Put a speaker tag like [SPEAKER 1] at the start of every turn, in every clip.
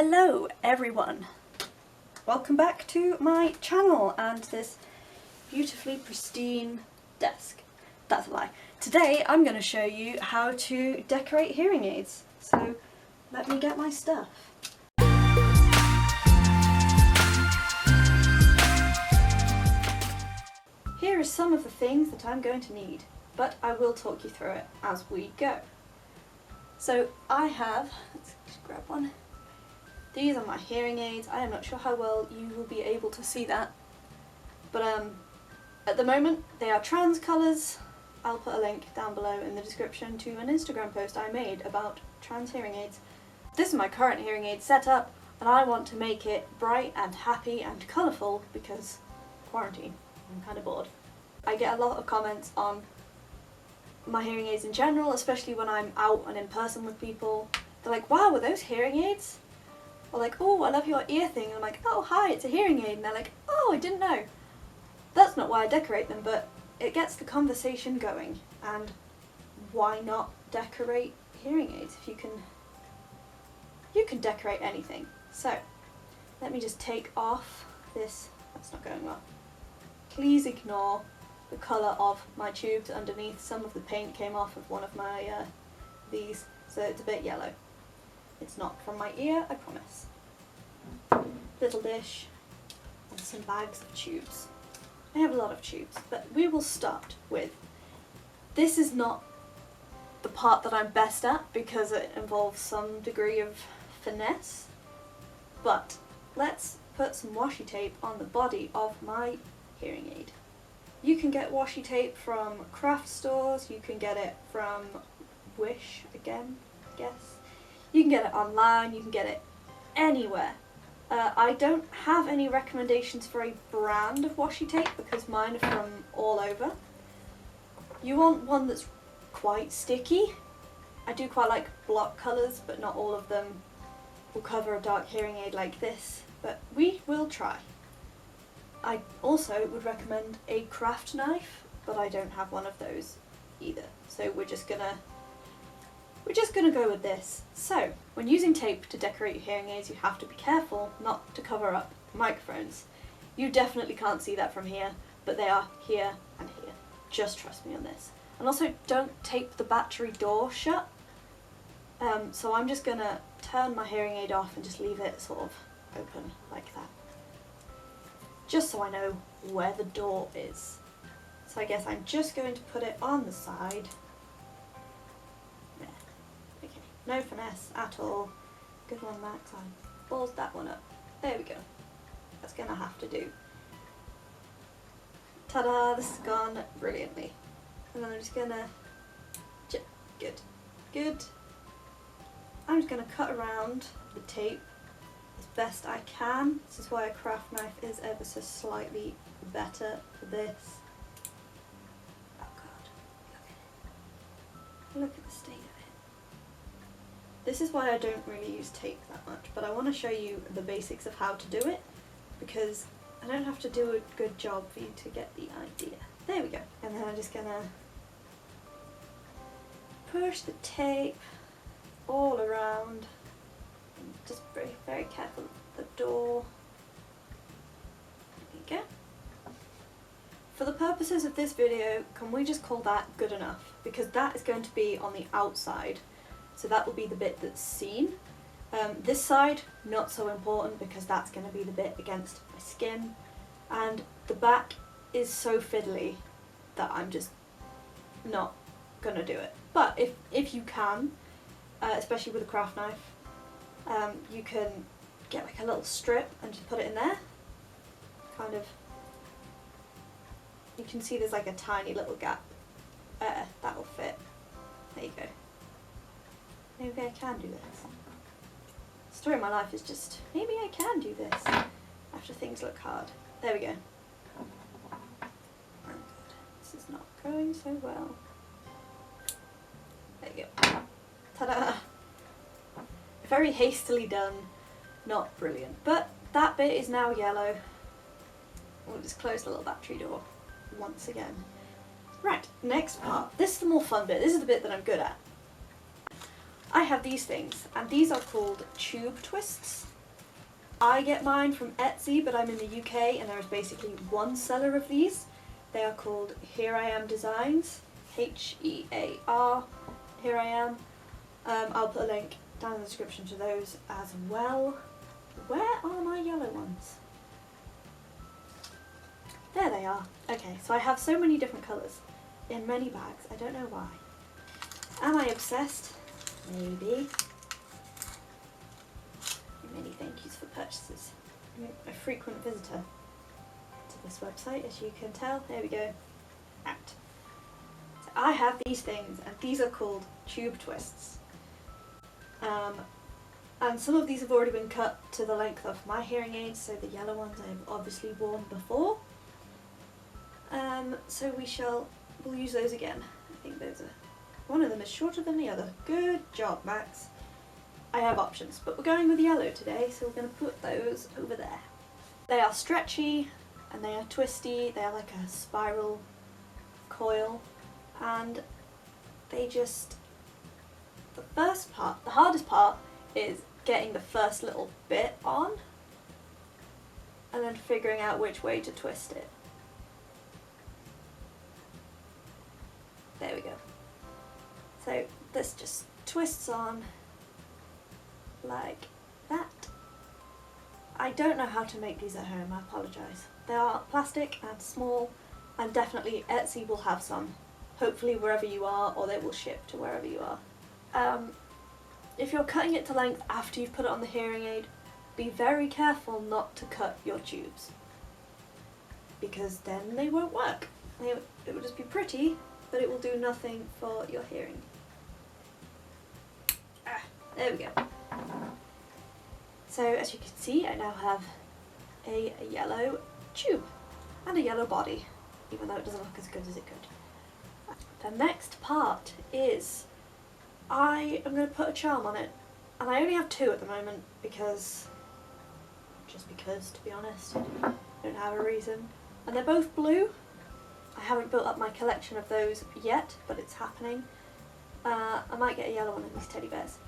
[SPEAKER 1] Hello everyone! Welcome back to my channel and this beautifully pristine desk. That's a lie. Today I'm going to show you how to decorate hearing aids. So let me get my stuff. Here are some of the things that I'm going to need, but I will talk you through it as we go. So I have, let's just grab one. These are my hearing aids. I am not sure how well you will be able to see that, but at the moment they are trans colours. I'll put a link down below in the description to an Instagram post I made about trans hearing aids. This is my current hearing aid setup and I want to make it bright and happy and colourful because quarantine. I'm kind of bored. I get a lot of comments on my hearing aids in general, especially when I'm out and in person with people. They're like, wow, were those hearing aids? Or like, oh, I love your ear thing. And I'm like, oh, hi, it's a hearing aid. And they're like, oh, I didn't know. That's not why I decorate them, but it gets the conversation going. And why not decorate hearing aids if you can decorate anything. So, let me just take off this. That's not going well. Please ignore the colour of my tubes underneath. Some of the paint came off of one of my these, so it's a bit yellow. It's not from my ear, I promise. Little dish and some bags of tubes. I have a lot of tubes, but we will start with, this is not the part that I'm best at because it involves some degree of finesse, but let's put some washi tape on the body of my hearing aid. You can get washi tape from craft stores, you can get it from Wish, again, I guess. You can get it online, you can get it anywhere. I don't have any recommendations for a brand of washi tape because mine are from all over. You want one that's quite sticky. I do quite like block colours, but not all of them will cover a dark hearing aid like this, but we will try. I also would recommend a craft knife, but I don't have one of those either, so we're just gonna go with this. So, when using tape to decorate your hearing aids, you have to be careful not to cover up microphones. You definitely can't see that from here, but they are here and here. Just trust me on this. And also, don't tape the battery door shut. So I'm just gonna turn my hearing aid off and just leave it sort of open like that. Just so I know where the door is. So I guess I'm just going to put it on the side. Okay, no finesse at all. Good one, Max. I ballsed that one up. There we go. That's gonna have to do. Ta-da, this has gone brilliantly. And then I'm just gonna, good. I'm just gonna cut around the tape as best I can. This is why a craft knife is ever so slightly better for this. Oh god, look at the state of it. This is why I don't really use tape that much, but I want to show you the basics of how to do it because I don't have to do a good job for you to get the idea. There we go. And then I'm just gonna push the tape all around. Just very, very careful with the door. There you go. For the purposes of this video, can we just call that good enough? Because that is going to be on the outside, so that will be the bit that's seen. This side, not so important because that's going to be the bit against my skin. And the back is so fiddly that I'm just not going to do it. But if you can, especially with a craft knife, you can get like a little strip and just put it in there. Kind of, you can see there's like a tiny little gap. That will fit. There you go. Maybe I can do this. The story of my life is just, maybe I can do this after things look hard. There we go. Oh god, this is not going so well. There you go. Ta-da! Very hastily done, not brilliant. But that bit is now yellow. We'll just close the little battery door once again. Right, next part. This is the more fun bit. This is the bit that I'm good at. I have these things, and these are called tube twists. I get mine from Etsy, but I'm in the UK and there is basically one seller of these. They are called Here I Am Designs, H-E-A-R, Here I Am. I'll put a link down in the description to those as well. Where are my yellow ones? There they are. Okay, so I have so many different colours in many bags. I don't know why. Am I obsessed? Maybe. Many thank yous for purchases. I'm a frequent visitor to this website, as you can tell. There we go. Out. So I have these things, and these are called tube twists. And some of these have already been cut to the length of my hearing aids, so the yellow ones I've obviously worn before. So we'll use those again. I think one of them is shorter than the other. Good job, Max. I have options, but we're going with yellow today, so we're going to put those over there. They are stretchy and they are twisty. They are like a spiral coil, and the hardest part is getting the first little bit on and then figuring out which way to twist it. There we go. So this just twists on like that. I don't know how to make these at home, I apologise. They are plastic and small, and definitely Etsy will have some, hopefully wherever you are, or they will ship to wherever you are. If you're cutting it to length after you've put it on the hearing aid, be very careful not to cut your tubes, because then they won't work. It will just be pretty, but it will do nothing for your hearing. There we go. So as you can see, I now have a yellow tube and a yellow body, even though it doesn't look as good as it could. The next part is I am going to put a charm on it, and I only have two at the moment just because, to be honest, I don't have a reason. And they're both blue. I haven't built up my collection of those yet, but it's happening. I might get a yellow one of these teddy bears.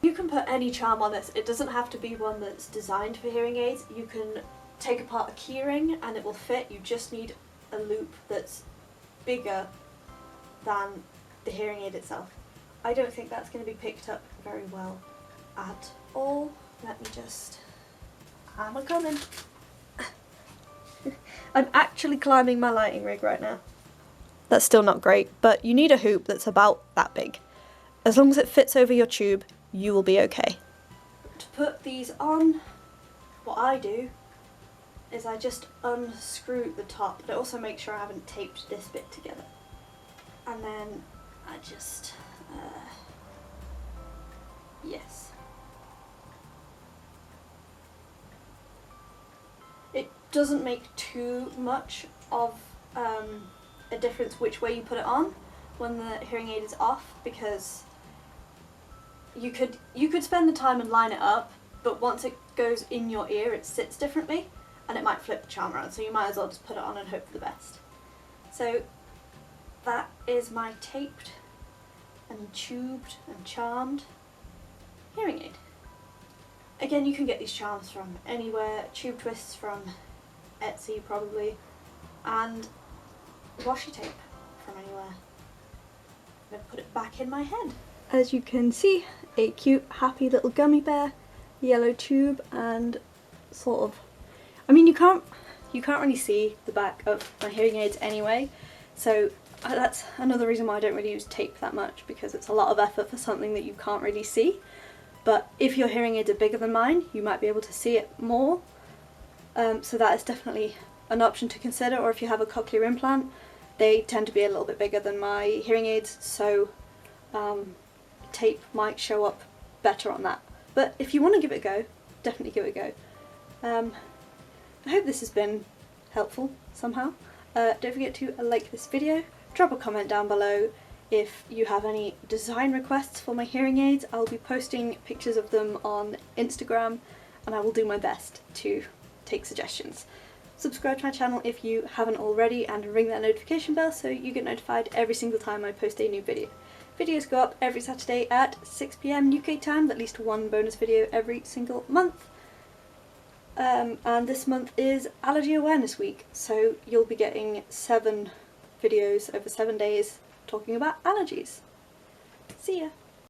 [SPEAKER 1] You can put any charm on this. It doesn't have to be one that's designed for hearing aids. You can take apart a keyring and it will fit. You just need a loop that's bigger than the hearing aid itself. I don't think that's going to be picked up very well at all. Let me just... I'm a-coming. I'm actually climbing my lighting rig right now. That's still not great, but you need a hoop that's about that big. As long as it fits over your tube, you will be okay. To put these on, what I do is I just unscrew the top, but I also make sure I haven't taped this bit together. And then I just, yes. It doesn't make too much of a difference which way you put it on when the hearing aid is off, because you could spend the time and line it up, but once it goes in your ear it sits differently and it might flip the charm around, so you might as well just put it on and hope for the best. So that is my taped and tubed and charmed hearing aid. Again, you can get these charms from anywhere, tube twists from Etsy probably, and washi tape from anywhere. I'm going to put it back in my head. As you can see, a cute, happy little gummy bear, yellow tube, and sort of... I mean, you can't really see the back of my hearing aids anyway, so that's another reason why I don't really use tape that much, because it's a lot of effort for something that you can't really see. But if your hearing aids are bigger than mine, you might be able to see it more, so that is definitely an option to consider. Or if you have a cochlear implant, they tend to be a little bit bigger than my hearing aids, so tape might show up better on that. But if you want to give it a go, definitely give it a go. I hope this has been helpful somehow. Don't forget to like this video, drop a comment down below if you have any design requests for my hearing aids. I'll be posting pictures of them on Instagram, and I will do my best to take suggestions. Subscribe to my channel if you haven't already, and ring that notification bell so you get notified every single time I post a new video. Videos go up every Saturday at 6 PM UK time, at least one bonus video every single month. And this month is Allergy Awareness Week, so you'll be getting 7 videos over 7 days talking about allergies. See ya!